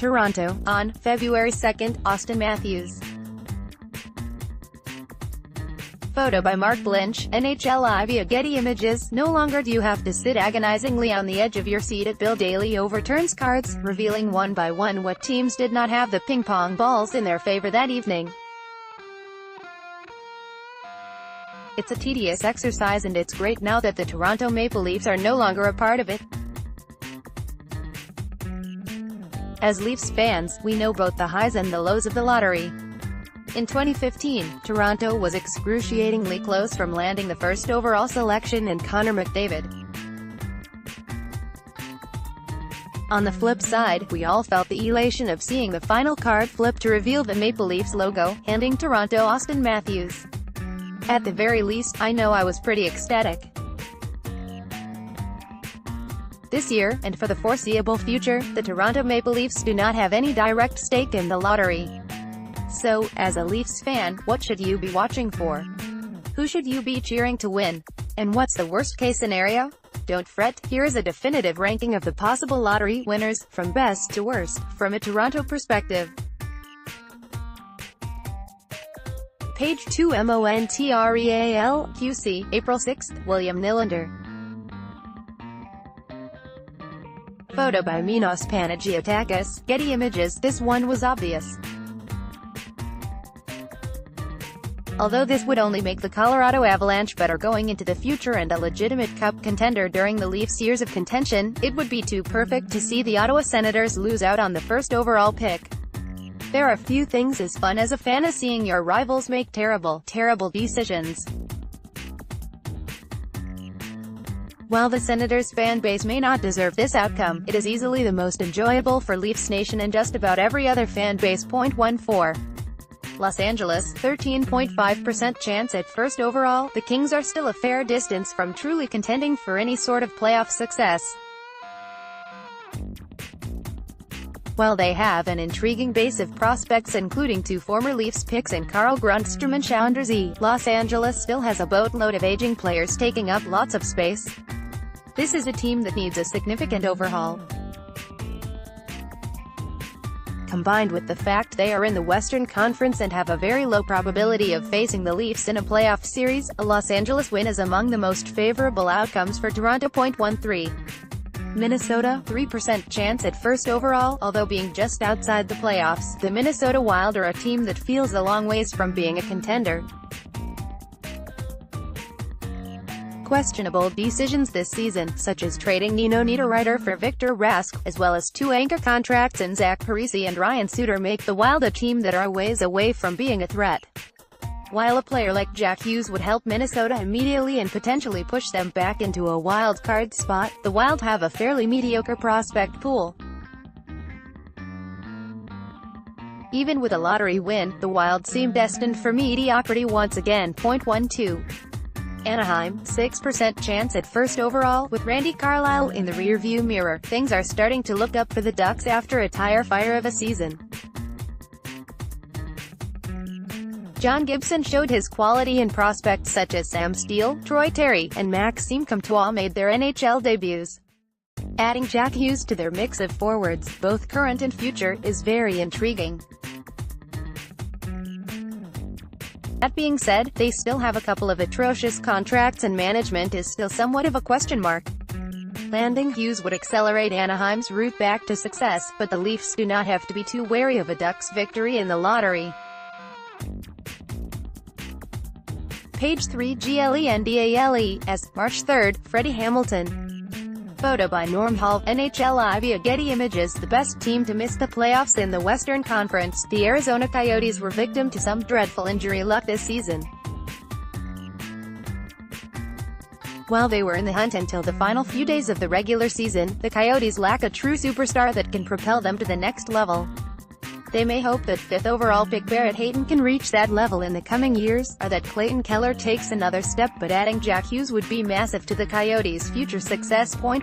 Toronto. On February 2nd, Auston Matthews. Photo by Mark Blinch, NHLI via Getty Images. No longer do you have to sit agonizingly on the edge of your seat at Bill Daly overturns cards, revealing one by one what teams did not have the ping-pong balls in their favor that evening. It's a tedious exercise, and it's great now that the Toronto Maple Leafs are no longer a part of it. As Leafs fans, we know both the highs and the lows of the lottery. In 2015, Toronto was excruciatingly close from landing the first overall selection in Connor McDavid. On the flip side, we all felt the elation of seeing the final card flip to reveal the Maple Leafs logo, handing Toronto Auston Matthews. At the very least, I know I was pretty ecstatic. This year, and for the foreseeable future, the Toronto Maple Leafs do not have any direct stake in the lottery. So, as a Leafs fan, what should you be watching for? Who should you be cheering to win? And what's the worst-case scenario? Don't fret, here is a definitive ranking of the possible lottery winners, from best to worst, from a Toronto perspective. Page 2 Montreal, QC, April 6, William Nylander. Photo by Minos Panagiotakis, Getty Images. This one was obvious. Although this would only make the Colorado Avalanche better going into the future and a legitimate cup contender during the Leafs' years of contention, it would be too perfect to see the Ottawa Senators lose out on the first overall pick. There are few things as fun as a fan as seeing your rivals make terrible decisions. While the Senators' fan base may not deserve this outcome, it is easily the most enjoyable for Leafs Nation and just about every other fan base. 14. Los Angeles, 13.5% chance at first overall. The Kings are still a fair distance from truly contending for any sort of playoff success. While they have an intriguing base of prospects including two former Leafs picks and Carl Grundstrom and Chandrzy, Los Angeles still has a boatload of aging players taking up lots of space. This is a team that needs a significant overhaul. Combined with the fact they are in the Western Conference and have a very low probability of facing the Leafs in a playoff series, a Los Angeles win is among the most favorable outcomes for Toronto. 13. Minnesota, 3% chance at first overall. Although being just outside the playoffs, the Minnesota Wild are a team that feels a long ways from being a contender. Questionable decisions this season, such as trading Nino Niederreiter for Victor Rask, as well as two anchor contracts in Zach Parise and Ryan Suter, make the Wild a team that are ways away from being a threat. While a player like Jack Hughes would help Minnesota immediately and potentially push them back into a wild card spot, the Wild have a fairly mediocre prospect pool. Even with a lottery win, the Wild seem destined for mediocrity once again. 12. Anaheim, 6% chance at first overall. With Randy Carlyle in the rearview mirror, things are starting to look up for the Ducks after a tire fire of a season. John Gibson showed his quality, and prospects such as Sam Steele, Troy Terry, and Maxime Comtois made their NHL debuts. Adding Jack Hughes to their mix of forwards, both current and future, is very intriguing. That being said, they still have a couple of atrocious contracts and management is still somewhat of a question mark. Landing Hughes would accelerate Anaheim's route back to success, but the Leafs do not have to be too wary of a Ducks victory in the lottery. Page 3 GLENDALE, as, March 3, Freddie Hamilton. Photo by Norm Hall, NHLI via Getty Images. The best team to miss the playoffs in the Western Conference, the Arizona Coyotes, were victim to some dreadful injury luck this season. While they were in the hunt until the final few days of the regular season, the Coyotes lack a true superstar that can propel them to the next level. They may hope that 5th overall pick Barrett Hayton can reach that level in the coming years, or that Clayton Keller takes another step, but adding Jack Hughes would be massive to the Coyotes' future success. 10.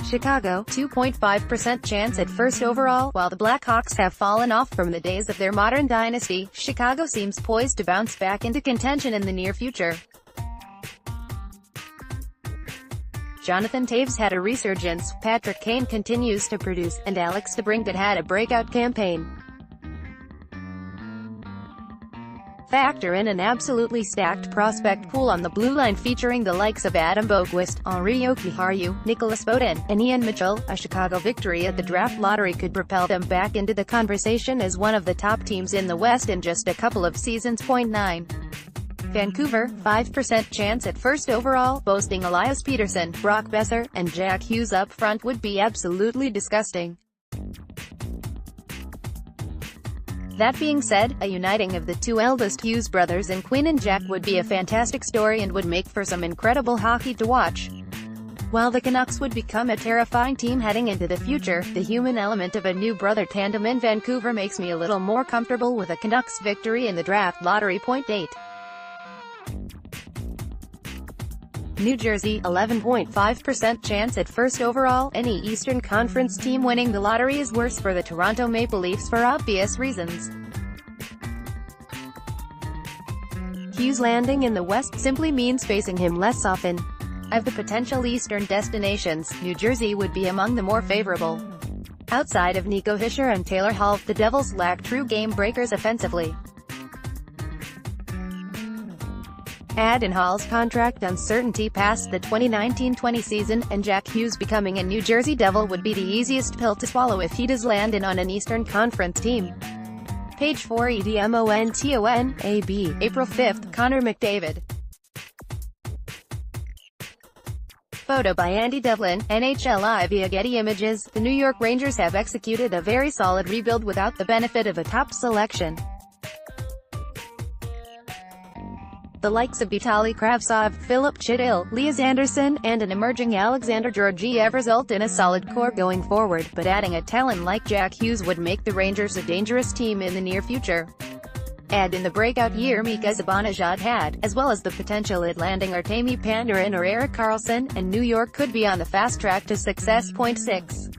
Chicago, 2.5% chance at first overall. While the Blackhawks have fallen off from the days of their modern dynasty, Chicago seems poised to bounce back into contention in the near future. Jonathan Toews had a resurgence, Patrick Kane continues to produce, and Alex DeBrincat had a breakout campaign. Factor in an absolutely stacked prospect pool on the blue line featuring the likes of Adam Boqvist, Henri Jokiharju, Nicholas Beaudin, and Ian Mitchell. A Chicago victory at the draft lottery could propel them back into the conversation as one of the top teams in the West in just a couple of seasons. 9. Vancouver, 5% chance at first overall, boasting Elias Pettersson, Brock Besser, and Jack Hughes up front would be absolutely disgusting. That being said, a uniting of the two eldest Hughes brothers in Quinn and Jack would be a fantastic story and would make for some incredible hockey to watch. While the Canucks would become a terrifying team heading into the future, the human element of a new brother tandem in Vancouver makes me a little more comfortable with a Canucks victory in the draft lottery. 8. New Jersey, 11.5% chance at first overall. Any Eastern Conference team winning the lottery is worse for the Toronto Maple Leafs for obvious reasons. Hughes landing in the West simply means facing him less often. Of the potential Eastern destinations, New Jersey would be among the more favorable. Outside of Nico Hischier and Taylor Hall, the Devils lack true game breakers offensively. Add in Hall's contract uncertainty past the 2019-20 season, and Jack Hughes becoming a New Jersey Devil would be the easiest pill to swallow if he does land in on an Eastern Conference team. Page 4 EDMONTON, April 5th, Connor McDavid. Photo by Andy Devlin, NHLI via Getty Images. The New York Rangers have executed a very solid rebuild without the benefit of a top selection. The likes of Vitaly Kravtsov, Philip Chytil, Lias Andersson, and an emerging Alexander Georgiev result in a solid core going forward, but adding a talent like Jack Hughes would make the Rangers a dangerous team in the near future. Add in the breakout year Mika Zibanejad had, as well as the potential at landing Artemi Panarin or Erik Karlsson, and New York could be on the fast track to success. 6.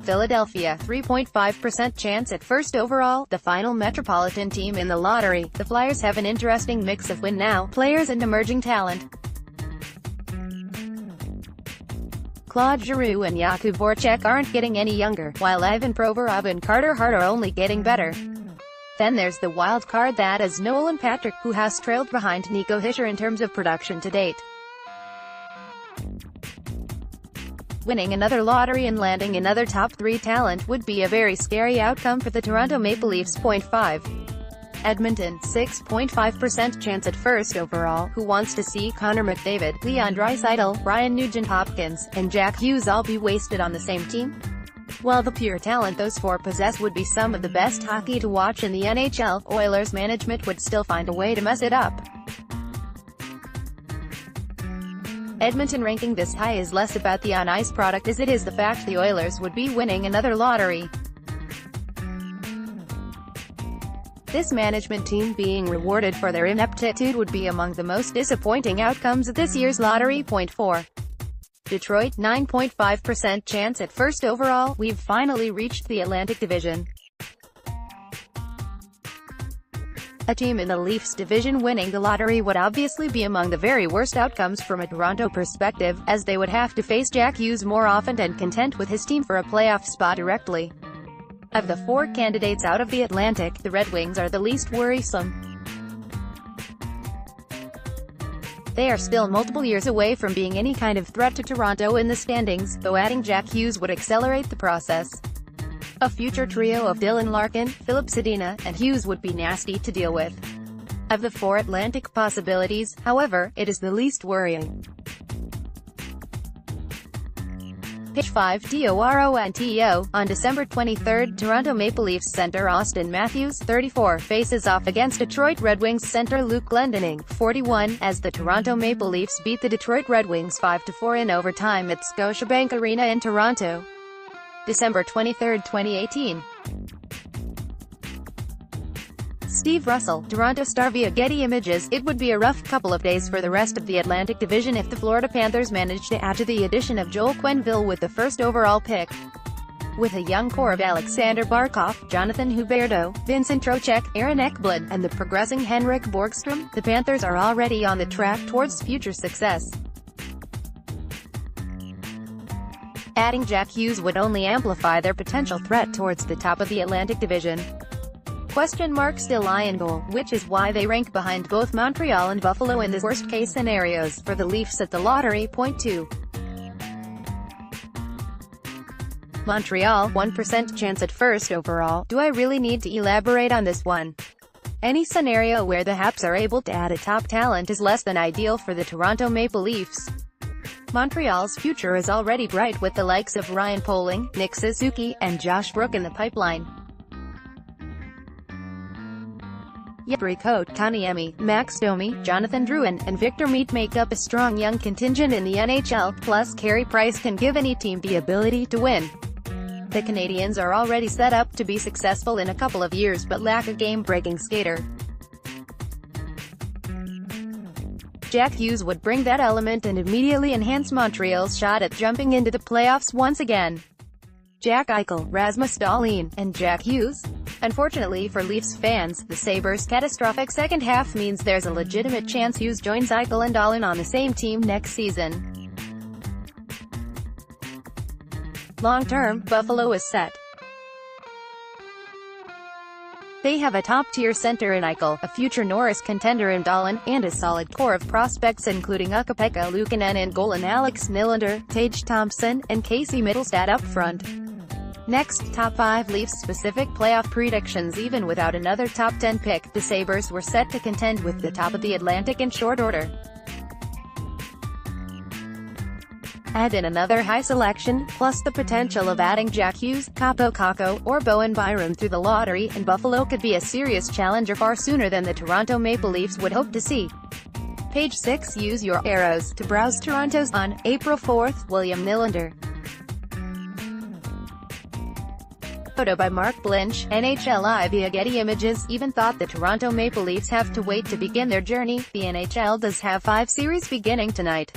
Philadelphia, 3.5% chance at first overall, the final Metropolitan team in the lottery. The Flyers have an interesting mix of win-now players and emerging talent. Claude Giroux and Jakub Voracek aren't getting any younger, while Ivan Provorov and Carter Hart are only getting better. Then there's the wild card that is Nolan Patrick, who has trailed behind Nico Hischier in terms of production to date. Winning another lottery and landing another top 3 talent would be a very scary outcome for the Toronto Maple Leafs. 5. Edmonton, 6.5% chance at first overall. Who wants to see Connor McDavid, Leon Draisaitl, Ryan Nugent-Hopkins, and Jack Hughes all be wasted on the same team? While the pure talent those four possess would be some of the best hockey to watch in the NHL, Oilers management would still find a way to mess it up. Edmonton ranking this high is less about the on-ice product as it is the fact the Oilers would be winning another lottery. This management team being rewarded for their ineptitude would be among the most disappointing outcomes of this year's lottery. 4. Detroit, 9.5% chance at first overall. We've finally reached the Atlantic Division. A team in the Leafs division winning the lottery would obviously be among the very worst outcomes from a Toronto perspective, as they would have to face Jack Hughes more often and contend with his team for a playoff spot directly. Of the 4 candidates out of the Atlantic, the Red Wings are the least worrisome. They are still multiple years away from being any kind of threat to Toronto in the standings, though adding Jack Hughes would accelerate the process. A future trio of Dylan Larkin, Philip Zadina, and Hughes would be nasty to deal with. Of the 4 Atlantic possibilities, however, it is the least worrying. Page 5 DORONTO. On December 23, Toronto Maple Leafs center Auston Matthews, 34, faces off against Detroit Red Wings center Luke Glendening, 41, as the Toronto Maple Leafs beat the Detroit Red Wings 5-4 in overtime at Scotiabank Arena in Toronto. December 23, 2018. Steve Russell, Toronto Star via Getty Images. It would be a rough couple of days for the rest of the Atlantic Division if the Florida Panthers managed to add to the addition of Joel Quenneville with the first overall pick. With a young core of Alexander Barkov, Jonathan Huberdeau, Vincent Trocheck, Aaron Ekblad, and the progressing Henrik Borgstrom, the Panthers are already on the track towards future success. Adding Jack Hughes would only amplify their potential threat towards the top of the Atlantic Division. Question marks still lie in goal, which is why they rank behind both Montreal and Buffalo in the worst-case scenarios for the Leafs at the lottery. Point 2. Montreal, 1% chance at first overall. Do I really need to elaborate on this one? Any scenario where the Habs are able to add a top talent is less than ideal for the Toronto Maple Leafs. Montreal's future is already bright with the likes of Ryan Poehling, Nick Suzuki, and Josh Brook in the pipeline. Jesperi Kotkaniemi, Max Domi, Jonathan Drouin, and Victor Meat make up a strong young contingent in the NHL, plus Carey Price can give any team the ability to win. The Canadiens are already set up to be successful in a couple of years but lack a game-breaking skater. Jack Hughes would bring that element and immediately enhance Montreal's shot at jumping into the playoffs once again. Jack Eichel, Rasmus Dahlin, and Jack Hughes? Unfortunately for Leafs fans, the Sabres' catastrophic second half means there's a legitimate chance Hughes joins Eichel and Dahlin on the same team next season. Long-term, Buffalo is set. They have a top-tier center in Eichel, a future Norris contender in Dahlin, and a solid core of prospects including Ukko-Pekka Luukkonen in goal and Alex Nylander, Tage Thompson, and Casey Mittelstadt up front. Next, top 5 Leafs-specific playoff predictions. Even without another top 10 pick, the Sabres were set to contend with the top of the Atlantic in short order. Add in another high selection, plus the potential of adding Jack Hughes, Kaapo Kakko, or Bowen Byram through the lottery, and Buffalo could be a serious challenger far sooner than the Toronto Maple Leafs would hope to see. Page 6. Use your arrows to browse Toronto's on April 4th, William Nylander. Photo by Mark Blinch, NHLI via Getty Images. Even thought the Toronto Maple Leafs have to wait to begin their journey. The NHL does have 5 series beginning tonight.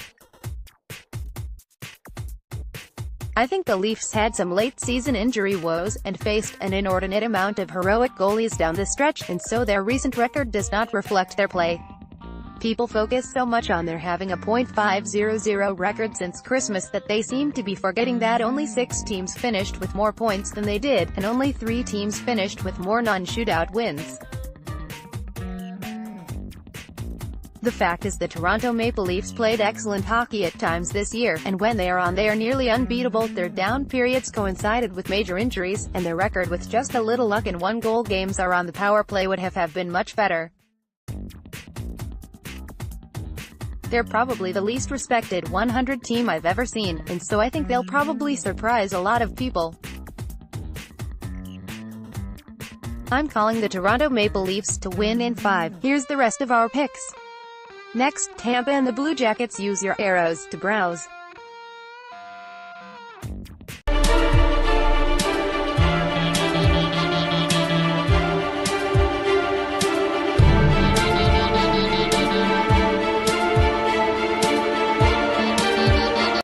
I think the Leafs had some late-season injury woes, and faced an inordinate amount of heroic goalies down the stretch, and so their recent record does not reflect their play. People focus so much on their having a .500 record since Christmas that they seem to be forgetting that only 6 teams finished with more points than they did, and only 3 teams finished with more non-shootout wins. The fact is the Toronto Maple Leafs played excellent hockey at times this year, and when they are on they are nearly unbeatable. Their down periods coincided with major injuries, and their record with just a little luck in 1-goal games are on the power play would have been much better. They're probably the least respected 100 team I've ever seen, and so I think they'll probably surprise a lot of people. I'm calling the Toronto Maple Leafs to win in 5. Here's the rest of our picks. Next, Tampa and the Blue Jackets. Use your arrows to browse.